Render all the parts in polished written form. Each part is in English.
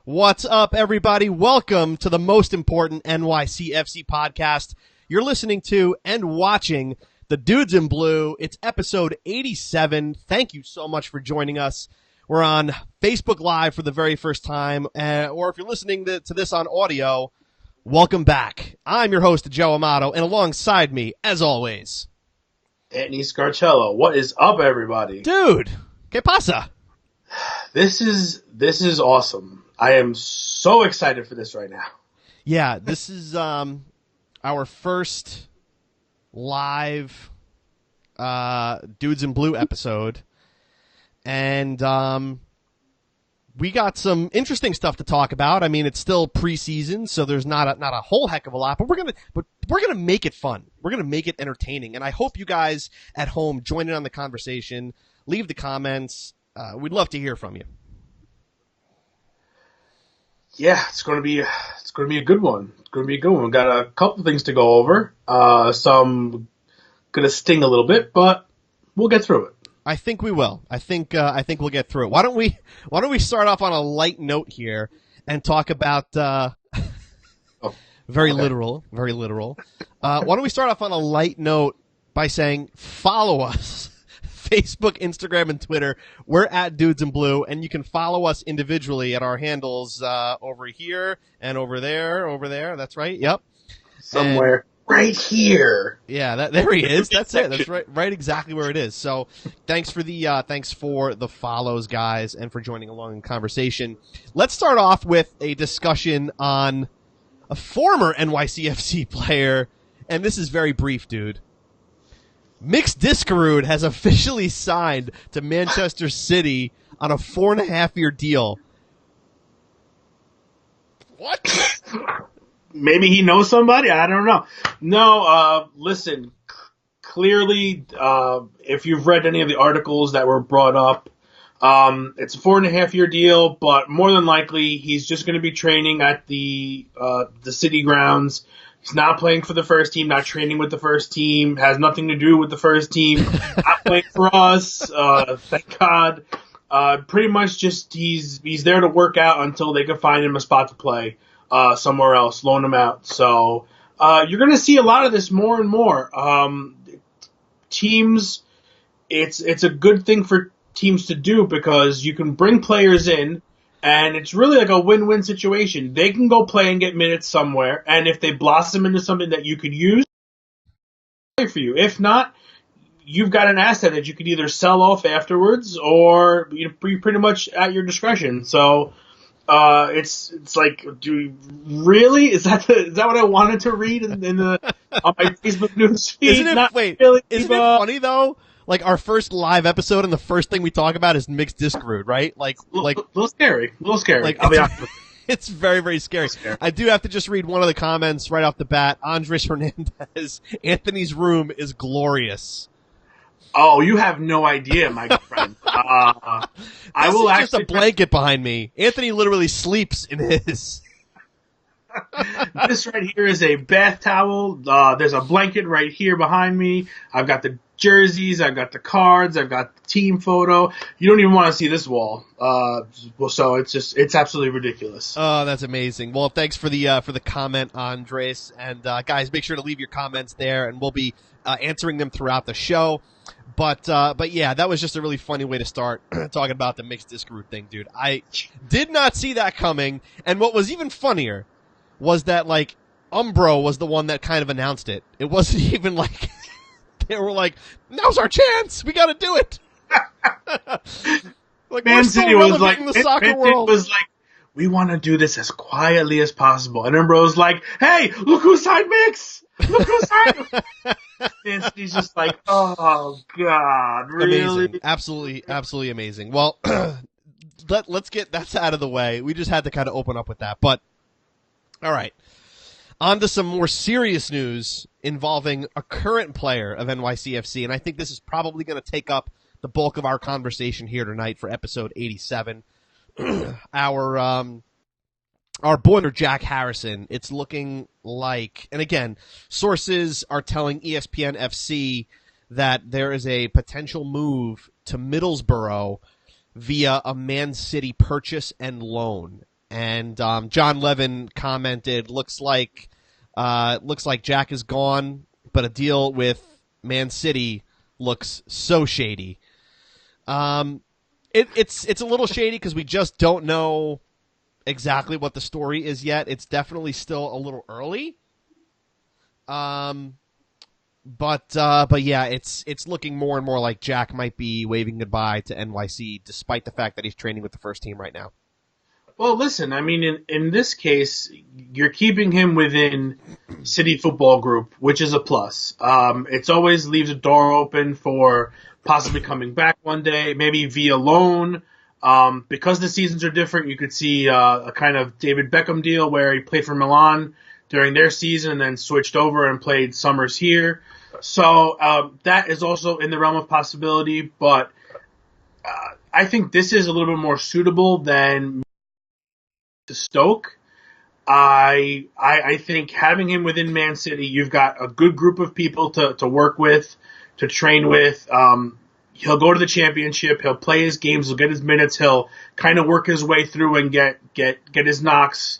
What's up, everybody? Welcome to the most important NYCFC podcast. You're listening to and watching The Dudes in Blue. It's episode 87. Thank you so much for joining us. We're on Facebook Live for the very first time, or if you're listening to this on audio, welcome back. I'm your host, Joe Amato, and alongside me, as always, Anthony Scarcello. What is up, everybody? Dude, ¿qué pasa? This is awesome. I am so excited for this right now. Yeah, this is our first live Dudes in Blue episode, and we got some interesting stuff to talk about. I mean, it's still preseason, so there's not a whole heck of a lot, but we're gonna make it fun. We're gonna make it entertaining, and I hope you guys at home join in on the conversation. Leave the comments. We'd love to hear from you. Yeah, it's going to be a good one. It's going to be a good one. We've got a couple things to go over. Some going to sting a little bit, but we'll get through it. I think we will. I think we'll get through it. Why don't we start off on a light note here and talk about very literal. Why don't we start off on a light note by saying follow us. Facebook, Instagram, and Twitter. We're at Dudes in Blue, and you can follow us individually at our handles over here and over there. That's right. Yep. Somewhere right here. Yeah, there he is. That's it. That's right exactly where it is. So thanks for the follows, guys, and for joining along in conversation. Let's start off with a discussion on a former NYCFC player, and this is very brief, dude. Middlesbrough has officially signed to Manchester City on a 4.5-year deal. What? Maybe he knows somebody. I don't know. No, listen. Clearly, if you've read any of the articles that were brought up, it's a 4.5-year deal. But more than likely, he's just going to be training at the city grounds. He's not playing for the first team, not training with the first team, has nothing to do with the first team, not playing for us, thank God. Pretty much just he's there to work out until they can find him a spot to play somewhere else, loan him out. So you're going to see a lot of this more and more. Teams, it's a good thing for teams to do because you can bring players in, and it's really like a win-win situation. They can go play and get minutes somewhere, and if they blossom into something that you could use, play for you. If not, you've got an asset that you could either sell off afterwards or be pretty much at your discretion. So it's like, really? Is that what I wanted to read in the on my Facebook news feed? Isn't it funny though? Like, our first live episode and the first thing we talk about is Middlesbrough, right? Like, a little scary. Like, I'll be honest with you. It's very, very scary. I do have to just read one of the comments right off the bat. Andres Hernandez, Anthony's room is glorious. Oh, you have no idea, my friend. I will actually just a blanket behind me. Anthony literally sleeps in his. This right here is a bath towel. There's a blanket right here behind me. I've got the jerseys, I've got the cards, I've got the team photo. You don't even want to see this wall. So it's absolutely ridiculous. Oh, that's amazing. Well, thanks for the comment, Andres. And guys, make sure to leave your comments there, and we'll be answering them throughout the show. But yeah, that was just a really funny way to start talking about the Middlesbrough thing, dude. I did not see that coming, and what was even funnier was that, like, Umbro was the one that kind of announced it. It wasn't even like they were like, "Now's our chance. We got to do it." Like, Man City was like, in the soccer world. Was like, we want to do this as quietly as possible. And Umbro was like, "Hey, look who signed Mix! Look who signed!" Man City's just like, "Oh God, really?" Amazing, absolutely amazing. Well, let's get that out of the way. We just had to kind of open up with that, but. All right, on to some more serious news involving a current player of NYCFC, and I think this is probably going to take up the bulk of our conversation here tonight for episode 87. Our boiler Jack Harrison, it's looking like, and again, sources are telling ESPN FC that there is a potential move to Middlesbrough via a Man City purchase and loan. And John Levin commented, looks like Jack is gone, but a deal with Man City looks so shady. It's a little shady because we just don't know exactly what the story is yet. It's definitely still a little early. But yeah, it's looking more and more like Jack might be waving goodbye to NYC, despite the fact that he's training with the first team right now. Well, listen, I mean, in this case, you're keeping him within City Football Group, which is a plus. It's always leaves a door open for possibly coming back one day, maybe via loan. Because the seasons are different, you could see a kind of David Beckham deal where he played for Milan during their season and then switched over and played summers here. So that is also in the realm of possibility, but I think this is a little bit more suitable than to Stoke. I think having him within Man City, you've got a good group of people to work with, to train with. He'll go to the championship. He'll play his games. He'll get his minutes. He'll kind of work his way through and get his knocks,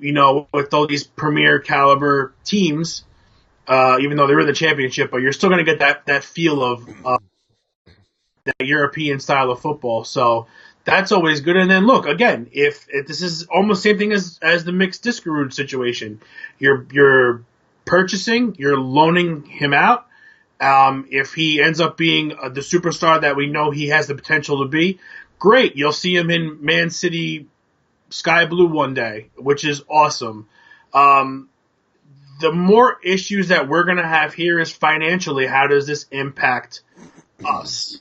with all these premier caliber teams, even though they're in the championship, but you're still going to get that feel of that European style of football. So that's always good. And then look, again, if this is almost the same thing as the mixed Diskerud situation, you're purchasing, you're loaning him out. If he ends up being the superstar that we know he has the potential to be, great. You'll see him in Man City Sky Blue one day, which is awesome. The more issues that we're going to have here is financially, how does this impact us?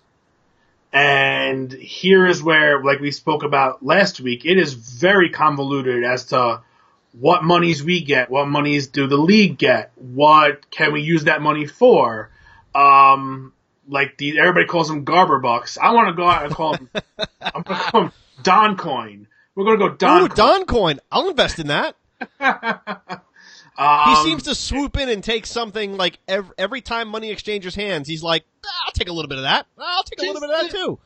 And here is where, like we spoke about last week, it is very convoluted as to what monies we get, what monies do the league get, what can we use that money for. Everybody calls them Garber bucks. I want to go out and call them. I'm going to call them Don Coin. We're going to go Don. Ooh, Don Coin. I'll invest in that. He seems to swoop in and take something like every time money exchanges hands. He's like, I'll take a little bit of that. I'll take a little bit of that too.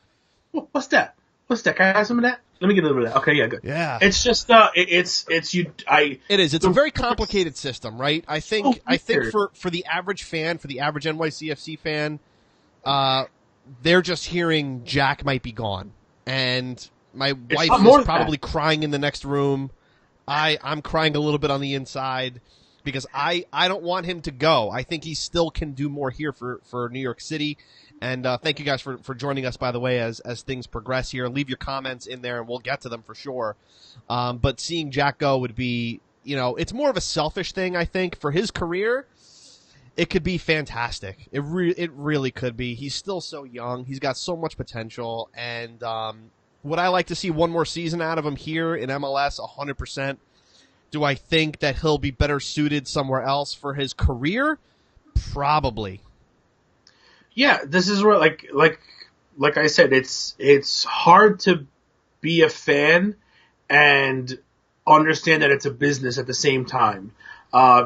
What's that? Can I have some of that? Let me get a little bit of that. Okay, yeah, good. Yeah. It's just it's you. It is. It's a very complicated system, right? I think for the average fan, for the average NYCFC fan, they're just hearing Jack might be gone, and my wife is probably crying in the next room. I'm crying a little bit on the inside because I don't want him to go. I think he still can do more here for New York City. And thank you guys for joining us, by the way, as things progress here. Leave your comments in there, and we'll get to them for sure. But seeing Jack go would be, it's more of a selfish thing, I think. For his career, it could be fantastic. It really could be. He's still so young. He's got so much potential. And would I like to see one more season out of him here in MLS? 100%. Do I think that he'll be better suited somewhere else for his career? Probably. Yeah, this is where like I said, it's hard to be a fan and understand that it's a business at the same time.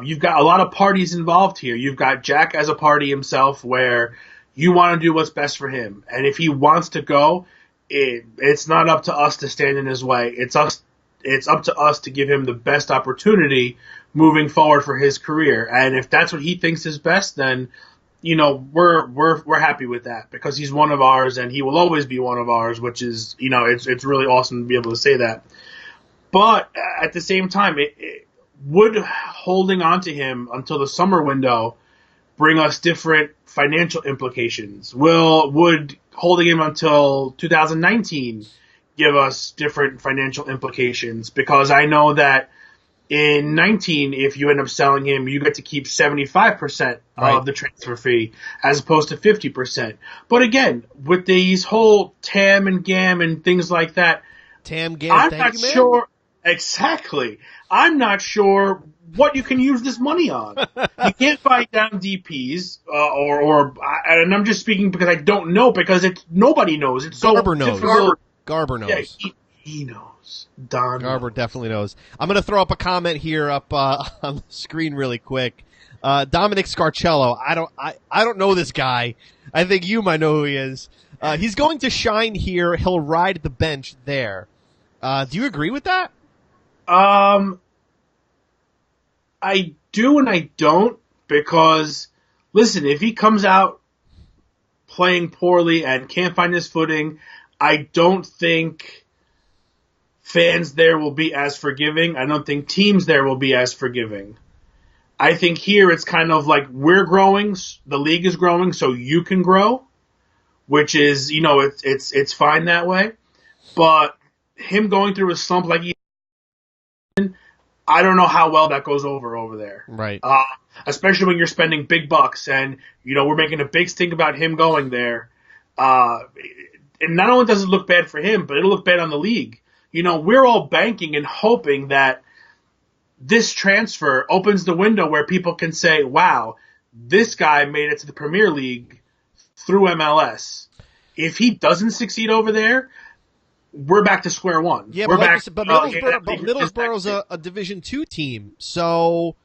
You've got a lot of parties involved here. You've got Jack as a party himself, where you want to do what's best for him, and if he wants to go, it's not up to us to stand in his way. It's up to us to give him the best opportunity moving forward for his career. And if that's what he thinks is best, then we're happy with that, because he's one of ours and he will always be one of ours, which is, it's really awesome to be able to say that. But at the same time, would holding on to him until the summer window bring us different financial implications? Would holding him until 2019 give us different financial implications? Because I know that in 19, if you end up selling him, you get to keep 75% of the transfer fee as opposed to 50%. But again, with these whole TAM and GAM and things like that, I'm not sure. Exactly. I'm not sure what you can use this money on. You can't buy down DPs, and I'm just speaking because I don't know, because nobody knows. It's so difficult. Garber knows. Yeah, he knows. Don Garber definitely knows. I'm going to throw up a comment here up on the screen really quick. Dominic Scarcello. I don't know this guy. I think you might know who he is. He's going to shine here. He'll ride the bench there. Do you agree with that? Um, I do and I don't because, listen, if he comes out playing poorly and can't find his footing, I don't think fans there will be as forgiving. I don't think teams there will be as forgiving. I think here it's kind of like we're growing, the league is growing, so you can grow, which is, it's fine that way. But him going through a slump like I don't know how well that goes over there. Right. Especially when you're spending big bucks and, we're making a big stink about him going there. And not only does it look bad for him, but it'll look bad on the league. We're all banking and hoping that this transfer opens the window where people can say, wow, this guy made it to the Premier League through MLS. If he doesn't succeed over there, we're back to square one. Yeah, we're but Middlesbrough's a Division II team, so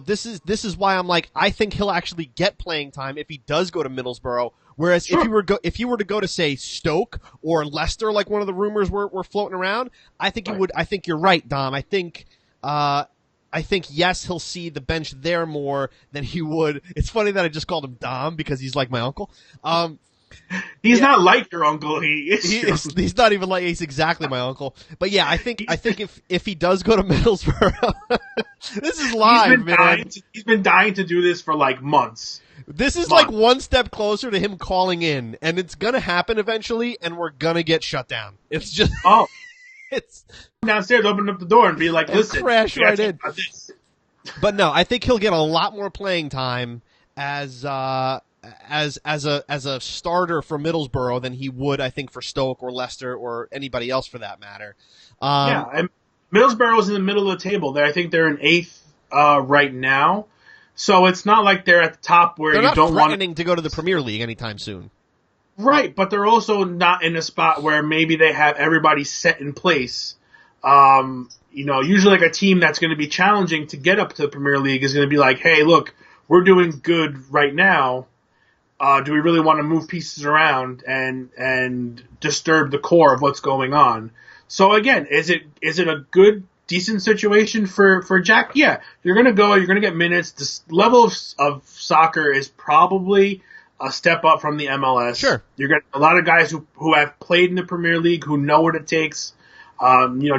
this is why I'm like, I think he'll actually get playing time if he does go to Middlesbrough. Whereas sure. if you were to go to, say, Stoke or Leicester, like one of the rumors were floating around, I think you would. I think you're right, Dom. I think yes, he'll see the bench there more than he would. It's funny that I just called him Dom because he's like my uncle. He's not like your uncle. He's not even like, he's exactly my uncle. But yeah, I think if he does go to Middlesbrough, this is live, man. He's been dying to do this for like months. This is like one step closer to him calling in, and it's gonna happen eventually, and we're gonna get shut down. It's just it's downstairs, open up the door, and be like, "Listen, crash right in." But no, I think he'll get a lot more playing time as a starter for Middlesbrough than he would, I think, for Stoke or Leicester or anybody else for that matter. And Middlesbrough is in the middle of the table. I think they're in 8th right now. So it's not like they're at the top where they're you not don't want threatening to go to the Premier League anytime soon. Right, but they're also not in a spot where maybe they have everybody set in place. Usually like a team that's going to be challenging to get up to the Premier League is going to be like, hey, look, we're doing good right now. Do we really want to move pieces around and disturb the core of what's going on? So again, is it a good, decent situation for Jack? Yeah, you're going to go, you're going to get minutes. This level of soccer is probably a step up from the MLS. Sure. You're getting a lot of guys who have played in the Premier League, who know what it takes.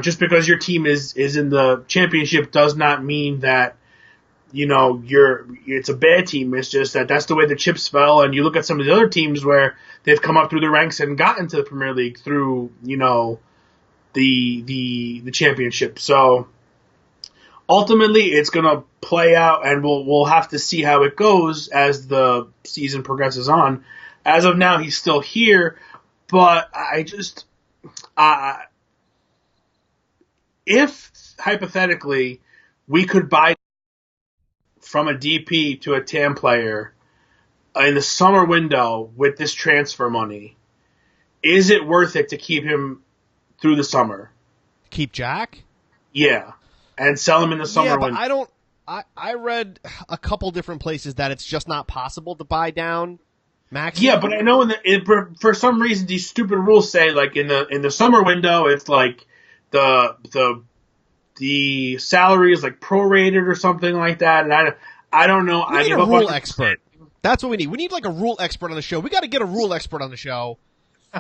Just because your team is in the championship does not mean that, it's a bad team. It's just that's the way the chips fell. And you look at some of the other teams where they've come up through the ranks and gotten to the Premier League through, the championship. So ultimately it's going to play out, and we'll have to see how it goes as the season progresses on. As of now, he's still here, but if hypothetically we could buy from a DP to a TAM player in the summer window with this transfer money, is it worth it to keep him through the summer? Keep Jack? Yeah. And sell him in the summer window. I don't. I read a couple different places that it's just not possible to buy down max. Yeah, but I know for some reason these stupid rules say like in the summer window it's like the salary is like prorated or something like that, and I don't know. We need a rule expert. That's what we need. We need like a rule expert on the show. We got to get a rule expert on the show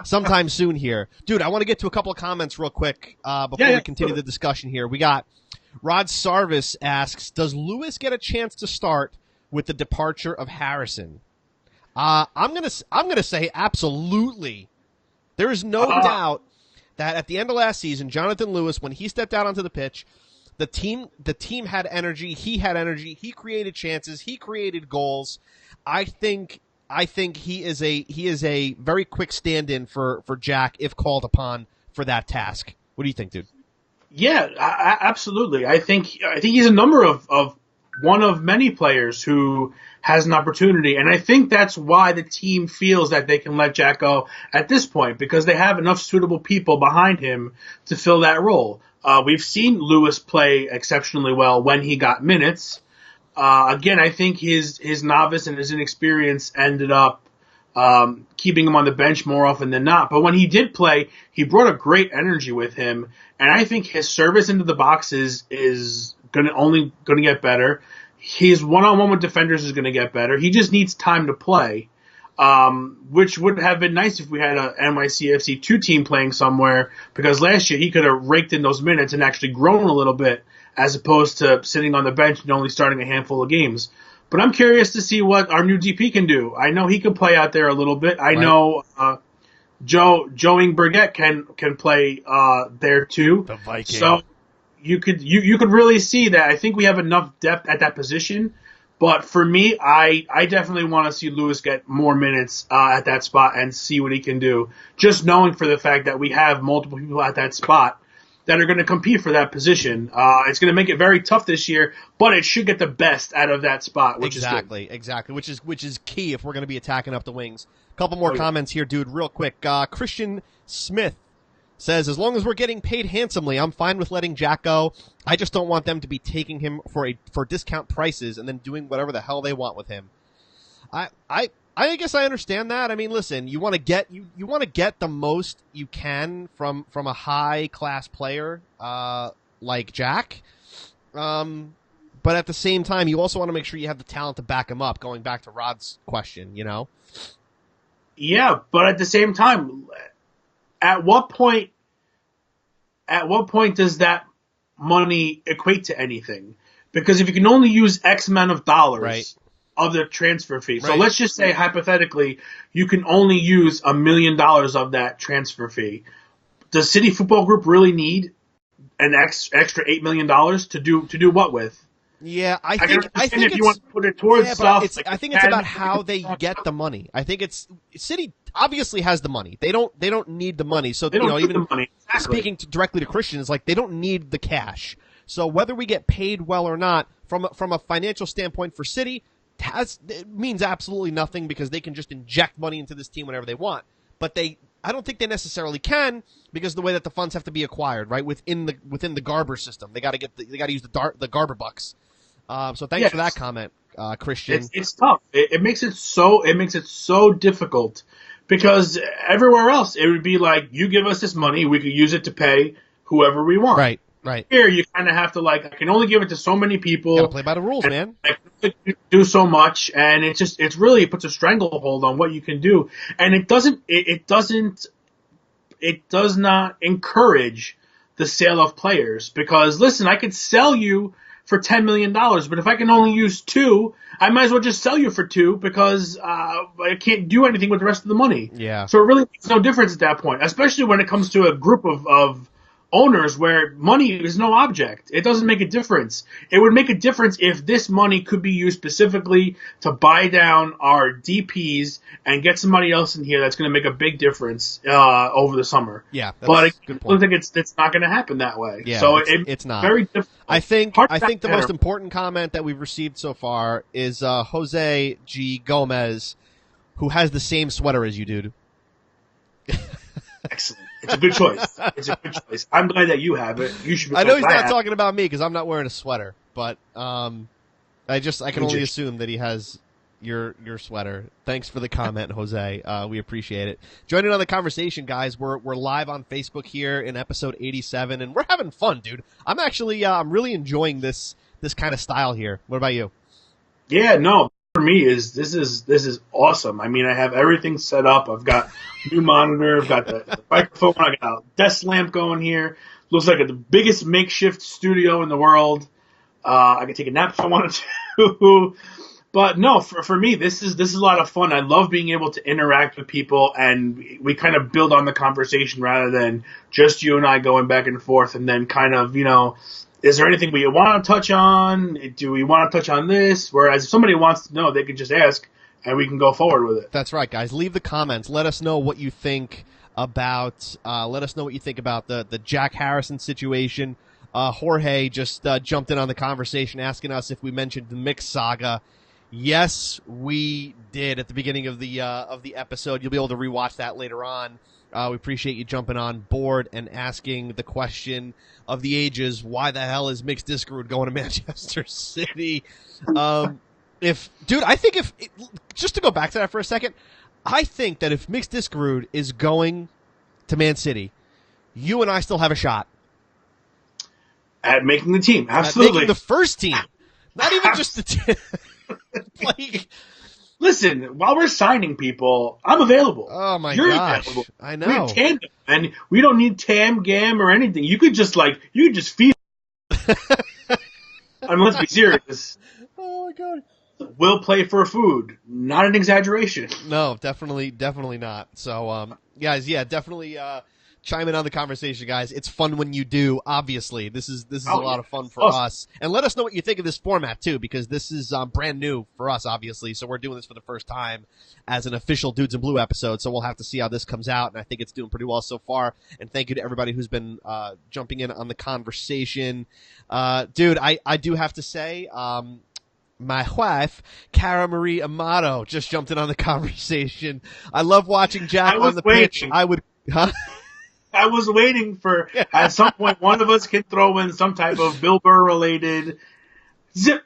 sometime soon here, dude. I want to get to a couple of comments real quick before we continue the discussion here. We got Rod Sarvis asks, does Lewis get a chance to start with the departure of Harrison? I'm gonna say absolutely. There is no doubt that at the end of last season, Jonathan Lewis, when he stepped out onto the pitch, the team had energy. He had energy. He created chances. He created goals. I think he is a very quick stand-in for Jack if called upon for that task. What do you think, dude? Yeah, absolutely. I think he's a number of one of many players who has an opportunity, and I think that's why the team feels that they can let Jack go at this point, because they have enough suitable people behind him to fill that role. We've seen Lewis play exceptionally well when he got minutes. Again, I think his novice and his inexperience ended up keeping him on the bench more often than not. But when he did play, he brought a great energy with him, and I think his service into the box is only gonna get better. His one-on-one with defenders is gonna get better. He just needs time to play, which would have been nice if we had a NYCFC 2 team playing somewhere, because last year he could have raked in those minutes and actually grown a little bit, as opposed to sitting on the bench and only starting a handful of games. But I'm curious to see what our new DP can do. I know he can play out there a little bit. I know Joey Burgett can play there too. The Viking. So you could really see that. I think we have enough depth at that position. But for me, I definitely want to see Lewis get more minutes at that spot and see what he can do. Just knowing for the fact that we have multiple people at that spot that are going to compete for that position. It's going to make it very tough this year, but it should get the best out of that spot, which is good. Exactly. Which is key if we're going to be attacking up the wings. A couple more comments here, dude, real quick. Christian Smith says, as long as we're getting paid handsomely, I'm fine with letting Jack go. I just don't want them to be taking him for discount prices and then doing whatever the hell they want with him. I guess I understand that. I mean, listen, you want to get the most you can from a high class player like Jack, but at the same time, you also want to make sure you have the talent to back him up. Going back to Rod's question, Yeah, but at the same time, at what point does that money equate to anything? Because if you can only use X amount of dollars. Right. Of the transfer fee. So let's just say, hypothetically, you can only use $1 million of that transfer fee. Does City Football Group really need an extra $8 million to do what with? Yeah, I think if you want to put it towards stuff. I think it's about how they get the money. I think City obviously has the money. They don't need the money. So even the money. Exactly. Speaking directly to Christians, like, they don't need the cash. So whether we get paid well or not, from a financial standpoint for City, it means absolutely nothing, because they can just inject money into this team whenever they want. But I don't think they necessarily can, because of the way that the funds have to be acquired, right, within the Garber system. They got to use the Garber bucks. So thanks for that comment, Christian. It's tough. It makes it so difficult, because everywhere else it would be like, you give us this money, we could use it to pay whoever we want. Right. Here, you kind of have to, I can only give it to so many people. Gotta play by the rules, man. I can only do so much, and it puts a stranglehold on what you can do, and it does not encourage the sale of players, because listen, I could sell you for $10 million, but if I can only use 2, I might as well just sell you for 2, because I can't do anything with the rest of the money. Yeah. So it really makes no difference at that point, especially when it comes to a group of owners where money is no object. It doesn't make a difference. It would make a difference if this money could be used specifically to buy down our DPs and get somebody else in here that's going to make a big difference over the summer. Yeah, but I don't think it's not going to happen that way. Yeah, so it's not. Very difficult. I think the most important comment that we've received so far is Jose G. Gomez, who has the same sweater as you, dude. Excellent. It's a good choice. I'm glad that you have it. You should. I know he's not talking about me, because I'm not wearing a sweater, but I can only assume that he has your sweater. Thanks for the comment, Jose. We appreciate it. Joining on the conversation, guys. We're live on Facebook here in episode 87, and we're having fun, dude. I'm really enjoying this kind of style here. What about you? Yeah, no. For me, this is awesome. I mean, I have everything set up. I've got new monitor. I've got the microphone. I got a desk lamp going here. Looks like the biggest makeshift studio in the world. I could take a nap if I wanted to. But no, for me, this is a lot of fun. I love being able to interact with people, and we kind of build on the conversation rather than just you and I going back and forth, and then kind of, is there anything we want to touch on? Do we want to touch on this? Whereas if somebody wants to know, they can just ask, and we can go forward with it. That's right, guys. Leave the comments. Let us know what you think about. The Jack Harrison situation. Jorge just jumped in on the conversation, asking us if we mentioned the Mix saga. Yes, we did at the beginning of the episode. You'll be able to rewatch that later on. We appreciate you jumping on board and asking the question of the ages: why the hell is Mix Diskerud going to Manchester City? I think just to go back to that for a second, I think that if Mix Diskerud is going to Man City, you and I still have a shot at making the team. at Absolutely. making the first team, not even just the team. Like, listen, while we're signing people, I'm available. oh my You're gosh, available. I know. We're tandem, and we don't need Tam, Gam, or anything. You could just feed. I mean, let's be serious. Oh my god. We'll play for food. Not an exaggeration. No, definitely not. So, guys, yeah, definitely chime in on the conversation, guys. It's fun when you do. Obviously, this is a lot of fun for us. And let us know what you think of this format too, because this is brand new for us, obviously. So we're doing this for the first time as an official Dudes in Blue episode. So we'll have to see how this comes out, and I think it's doing pretty well so far. And thank you to everybody who's been jumping in on the conversation. Dude, I do have to say. My wife, Cara Marie Amato, just jumped in on the conversation. I love watching Jack on the pitch. I was waiting for, at some point, one of us can throw in some type of Bill Burr-related zip.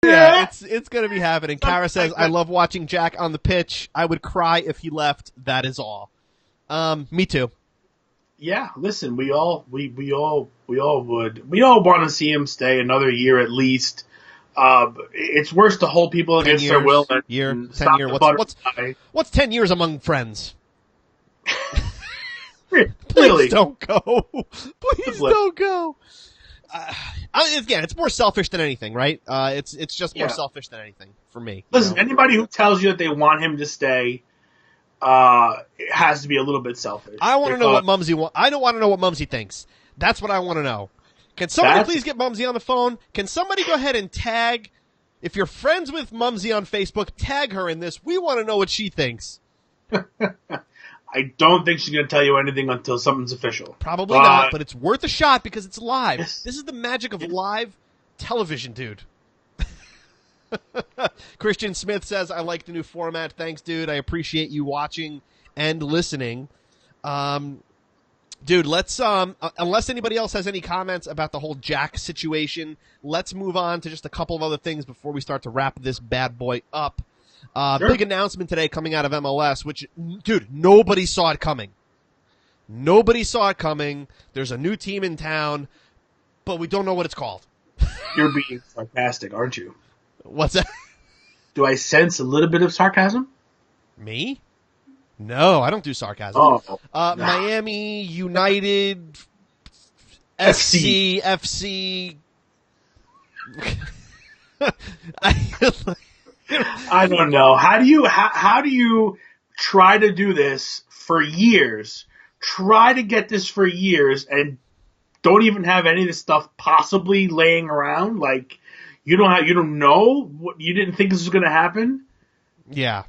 Yeah, it's going to be happening. Cara says, I love watching Jack on the pitch. I would cry if he left. That is all. Me too. Yeah, listen, we all would. We all want to see him stay another year at least. It's worse to hold people against their will than 10 years. What's 10 years among friends? Really? Please don't go. Please don't go. Again, it's more selfish than anything, right? It's just more selfish than anything for me. Listen, anybody who tells you that they want him to stay, it has to be a little bit selfish. I want to know what Mumsy wants. I don't want to know what Mumsy thinks. That's what I want to know. Can somebody please get Mumsy on the phone? Can somebody go ahead and tag, if you're friends with Mumsy on Facebook, tag her in this. We want to know what she thinks. I don't think she's going to tell you anything until something's official. Probably not, but it's worth a shot because it's live. Yes. This is the magic of live television, dude. Christian Smith says, I like the new format. Thanks, dude. I appreciate you watching and listening. Dude, let's unless anybody else has any comments about the whole Jack situation, let's move on to just a couple of other things before we start to wrap this bad boy up. Sure. Big announcement today coming out of MLS, which, dude, nobody saw it coming. Nobody saw it coming. There's a new team in town, but we don't know what it's called. You're being sarcastic, aren't you? What's that? Do I sense a little bit of sarcasm? Me? No, I don't do sarcasm. Oh, Miami United FC. I don't know. How do you try to do this for years? Try to get this for years and don't even have any of this stuff possibly laying around. Like you don't know what you didn't think this was going to happen. Yeah.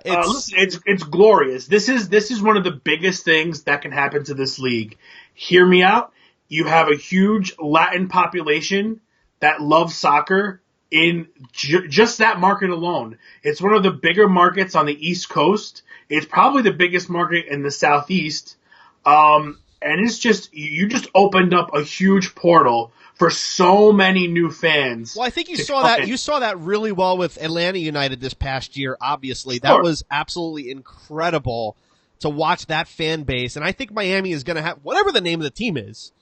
Listen, it's glorious. This is one of the biggest things that can happen to this league. Hear me out. You have a huge Latin population that loves soccer in just that market alone. It's one of the bigger markets on the East Coast. It's probably the biggest market in the Southeast. And it's just you just opened up a huge portal for so many new fans. Well, I think you saw that. You saw that really well with Atlanta United this past year. Obviously, Sure. That was absolutely incredible to watch that fan base. And I think Miami is going to have whatever the name of the team is.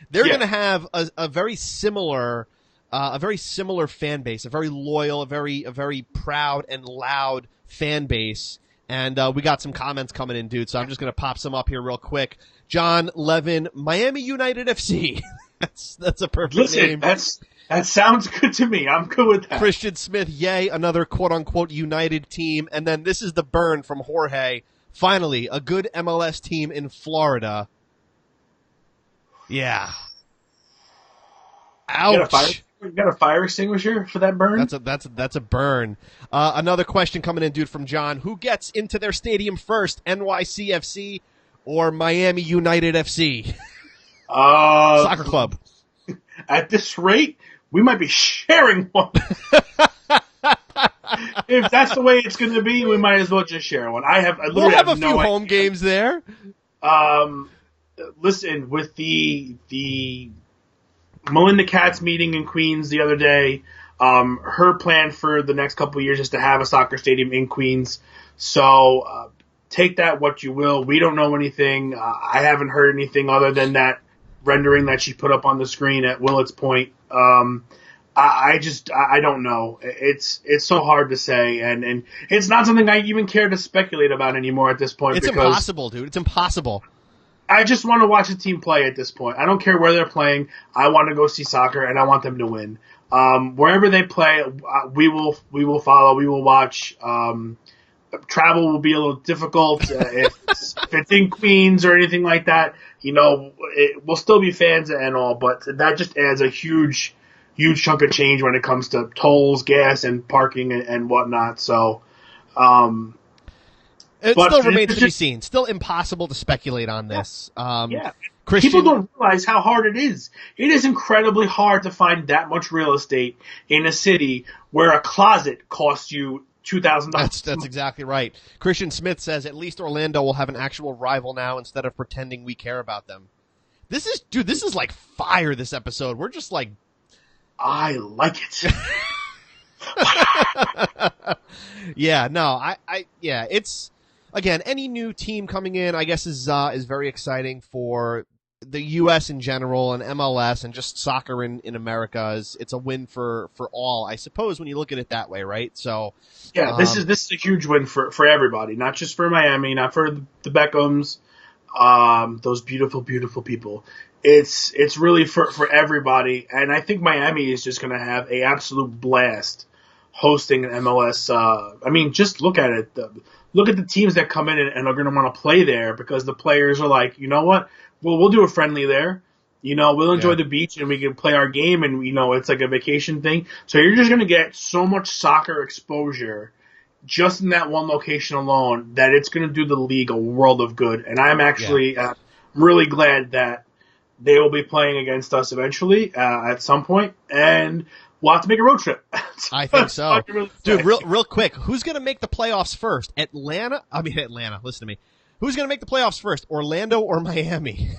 They're going to have a very similar fan base, a very loyal, a very proud and loud fan base. And we got some comments coming in, dude. So I'm just going to pop some up here real quick. John Levin, Miami United FC. That's a perfect name. That sounds good to me. I'm good with that. Christian Smith, yay, another quote-unquote United team. And then this is the burn from Jorge. Finally, a good MLS team in Florida. Yeah. Ouch. You got a fire extinguisher for that burn? That's a burn. Another question coming in, dude, from John. Who gets into their stadium first, NYCFC or Miami United FC? Soccer club. At this rate, we might be sharing one. If that's the way it's going to be, we might as well just share one. We'll have a few home games there. Listen, with the Melinda Katz meeting in Queens the other day, Her plan for the next couple of years is to have a soccer stadium in Queens. So take that what you will. We don't know anything. I haven't heard anything other than that rendering that she put up on the screen at Willets Point. I don't know. It's so hard to say, and it's not something I even care to speculate about anymore at this point. It's because impossible, dude. It's impossible. I just want to watch the team play at this point. I don't care where they're playing. I want to go see soccer, and I want them to win. Wherever they play, we will follow. We will watch. Travel will be a little difficult if it's in Queens or anything like that. We'll still be fans and all, but that just adds a huge chunk of change when it comes to tolls, gas, and parking and whatnot. So, it still remains to be seen. Still impossible to speculate on this. Yeah. Christian, people don't realize how hard it is. It is incredibly hard to find that much real estate in a city where a closet costs you $2,000. That's exactly right. Christian Smith says, at least Orlando will have an actual rival now instead of pretending we care about them. This is like fire, this episode. We're just like... I like it. Yeah, no, it's... Again, any new team coming in, I guess, is very exciting for the U.S. in general and MLS and just soccer in America. It's a win for all, I suppose, when you look at it that way, right? So, yeah, this is a huge win for everybody, not just for Miami, not for the Beckhams, those beautiful, beautiful people. It's really for everybody, and I think Miami is just going to have an absolute blast hosting an MLS. Just look at it. Look at the teams that come in and are going to want to play there because the players are like, you know what? Well, we'll do a friendly there. We'll enjoy the beach and we can play our game and, it's like a vacation thing. So you're just going to get so much soccer exposure just in that one location alone that it's going to do the league a world of good. And I'm actually really glad that they will be playing against us eventually at some point, and we'll have to make a road trip. I think so. Dude, real quick, who's going to make the playoffs first? Atlanta, listen to me. Who's going to make the playoffs first, Orlando or Miami?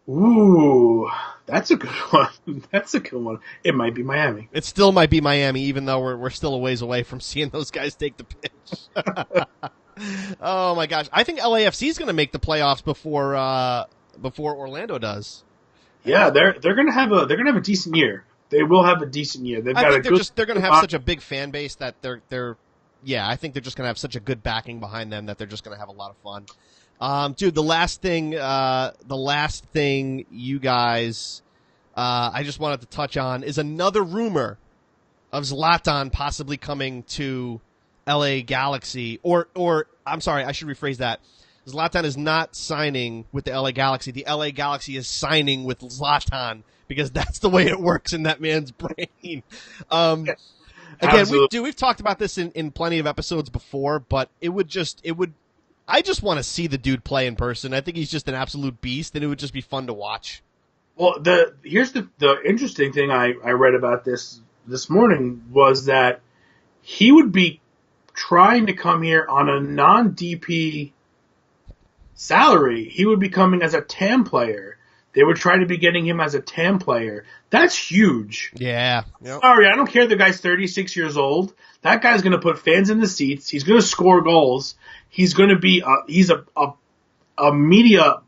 Ooh, that's a good one. That's a good one. It might be Miami. It still might be Miami, even though we're still a ways away from seeing those guys take the pitch. Oh my gosh, I think LAFC is going to make the playoffs before Orlando does. Yeah, they're going to have a decent year. They will have a decent year. They're going to have such a big fan base that I think they're just going to have such a good backing behind them that they're just going to have a lot of fun. Dude, the last thing you guys, I just wanted to touch on is another rumor of Zlatan possibly coming to LA Galaxy, or I'm sorry, I should rephrase that. Zlatan is not signing with the LA Galaxy. The LA Galaxy is signing with Zlatan because that's the way it works in that man's brain. Again, we've talked about this in plenty of episodes before, but I just want to see the dude play in person. I think he's just an absolute beast, and it would just be fun to watch. Well, here's the interesting thing I read about this morning was that he would be trying to come here on a non-DP salary. He would be coming as a TAM player. They would try to be getting him as a TAM player. That's huge. Yeah. Yep. Sorry, I don't care. The guy's 36 years old. That guy's going to put fans in the seats. He's going to score goals. He's going to be he's a media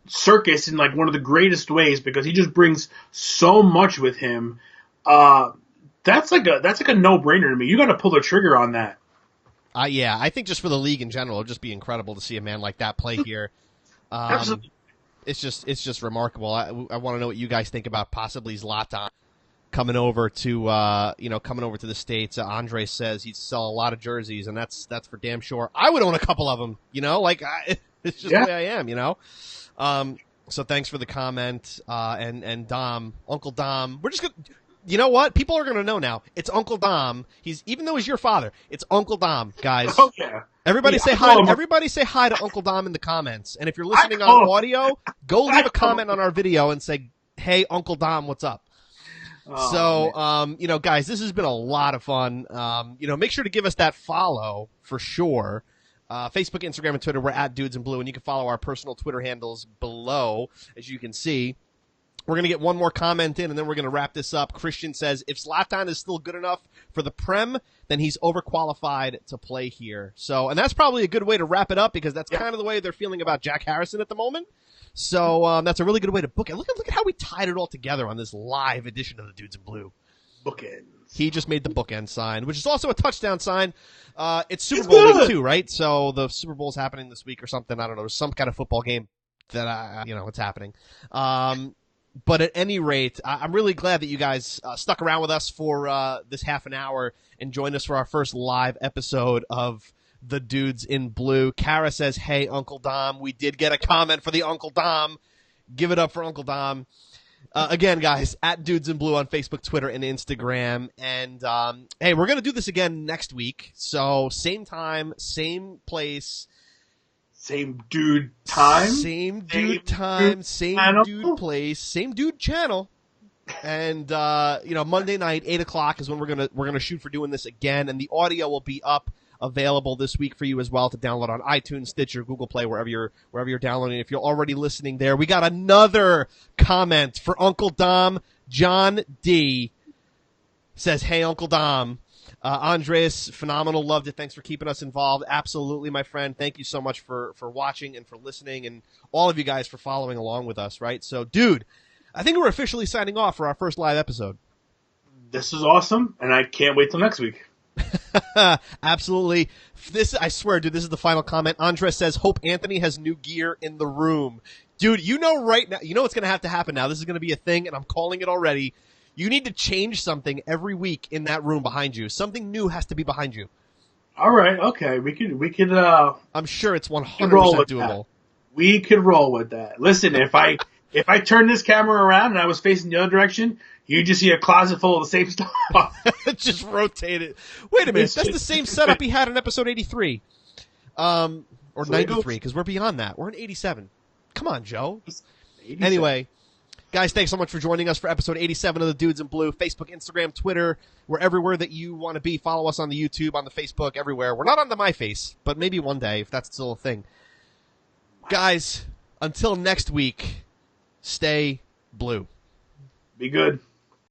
circus in like one of the greatest ways because he just brings so much with him. That's like a no-brainer to me. You got to pull the trigger on that. Yeah, I think just for the league in general, it'd just be incredible to see a man like that play here. Absolutely. It's just remarkable. I want to know what you guys think about possibly Zlatan coming over to the States. Andre says he'd sell a lot of jerseys, and that's for damn sure. I would own a couple of them. It's just the way I am. So thanks for the comment, and Dom, Uncle Dom. We're just gonna. You know what? People are going to know now. It's Uncle Dom. Even though he's your father, it's Uncle Dom, guys. Oh, yeah. Everybody say hi. Everybody say hi to Uncle Dom in the comments. And if you're listening on audio, go leave a comment on our video and say, "Hey, Uncle Dom, what's up?" Guys, this has been a lot of fun. Make sure to give us that follow for sure. Facebook, Instagram, and Twitter, we're @Dudes in Blue, and you can follow our personal Twitter handles below, as you can see. We're going to get one more comment in, and then we're going to wrap this up. Christian says, if Zlatan is still good enough for the Prem, then he's overqualified to play here. So, and that's probably a good way to wrap it up, because that's kind of the way they're feeling about Jack Harrison at the moment. So that's a really good way to book it. Look at how we tied it all together on this live edition of the Dudes in Blue. Bookends. He just made the bookend sign, which is also a touchdown sign. It's Super Bowl week too, right? So the Super Bowl's happening this week or something. I don't know. There's some kind of football game that it's happening. But at any rate, I'm really glad that you guys stuck around with us for this half an hour and joined us for our first live episode of the Dudes in Blue. Kara says, "Hey, Uncle Dom." We did get a comment for the Uncle Dom. Give it up for Uncle Dom. Again, guys, at Dudes in Blue on Facebook, Twitter, and Instagram. And, hey, we're going to do this again next week. So, same time, same place. Same dude time. Same dude time, same dude place, same dude channel. And, Monday night, 8 o'clock is when we're going to shoot for doing this again. And the audio will be up, available this week for you as well to download on iTunes, Stitcher, Google Play, wherever you're downloading. If you're already listening there, we got another comment for Uncle Dom. John D says, "Hey, Uncle Dom. Andres, phenomenal. Loved it. Thanks for keeping us involved." Absolutely, my friend. Thank you so much for watching and for listening, and all of you guys for following along with us, right? So, dude, I think we're officially signing off for our first live episode. This is awesome, and I can't wait till next week. Absolutely. I swear, dude, this is the final comment. Andres says, "Hope Anthony has new gear in the room." Dude, right now, what's going to have to happen now. This is going to be a thing, and I'm calling it already. You need to change something every week in that room behind you. Something new has to be behind you. All right, okay. We could I'm sure it's 100% doable. That. We could roll with that. Listen, if I turn this camera around and I was facing the other direction, you just see a closet full of the same stuff. Just rotate it. Wait a minute. That's the same setup he had in episode 83. Or 93, because we're beyond that. We're in 87. Come on, Joe. 87. Anyway, guys, thanks so much for joining us for episode 87 of the Dudes in Blue. Facebook, Instagram, Twitter. We're everywhere that you want to be. Follow us on the YouTube, on the Facebook, everywhere. We're not on the MyFace, but maybe one day, if that's still a thing. Guys, until next week, stay blue. Be good.